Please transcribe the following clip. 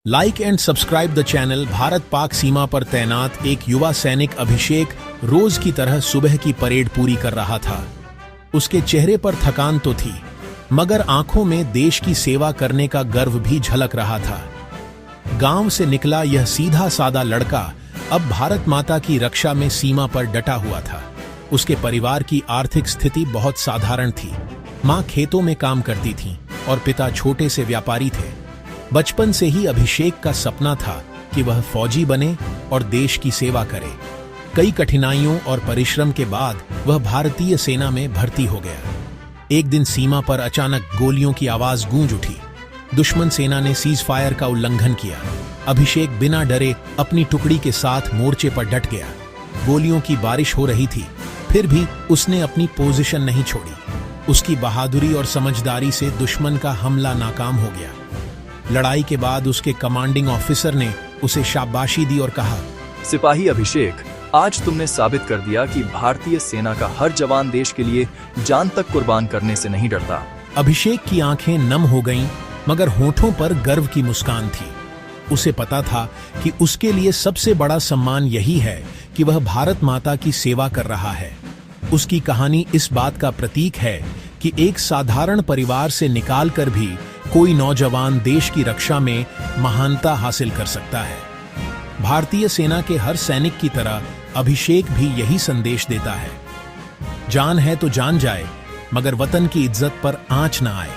Like and subscribe the channel. Bharat Pak सीमा पर तैनात एक युवा सैनिक अभिषेक रोज की तरह सुबह की परेड पूरी कर रहा था। उसके चेहरे पर थकान तो थी, मगर आंखों में देश की सेवा करने का गर्व भी झलक रहा था। गांव से निकला यह सीधा सादा लड़का अब भारत माता की रक्षा में सीमा पर डटा हुआ था। उसके परिवार की आर्थिक स्थिति बहुत साधारण थी। मां खेतों में काम करती थीं और पिता छोटे से व्यापारी थे। बचपन से ही अभिषेक का सपना था कि वह फौजी बने और देश की सेवा करे। कई कठिनाइयों और परिश्रम के बाद वह भारतीय सेना में भर्ती हो गया। एक दिन सीमा पर अचानक गोलियों की आवाज गूंज उठी। दुश्मन सेना ने सीज फायर का उल्लंघन किया। अभिषेक बिना डरे अपनी टुकड़ी के साथ मोर्चे पर डट गया। गोलियों की बारिश हो रही थी, फिर भी उसने अपनी पोजीशन नहीं छोड़ी। उसकी बहादुरी और समझदारी से दुश्मन का हमला नाकाम हो गया। लड़ाई के बाद उसके कमांडिंग ऑफिसर ने उसे शाबाशी दी और कहा, सिपाही अभिषेक, आज तुमने साबित कर दिया कि भारतीय सेना का हर जवान देश के लिए जान तक कुर्बान करने से नहीं डरता। अभिषेक की आंखें नम हो गईं, मगर होठों पर गर्व की मुस्कान थी। उसे पता था कि उसके लिए सबसे बड़ा सम्मान यही है कि वह भारत माता की सेवा कर रहा है। उसकी कहानी इस बात का प्रतीक है कि एक साधारण परिवार से निकालकर भी कोई नौजवान देश की रक्षा में महानता हासिल कर सकता है। भारतीय सेना के हर सैनिक की तरह अभिषेक भी यही संदेश देता है, जान है तो जान जाए, मगर वतन की इज्जत पर आंच न आए।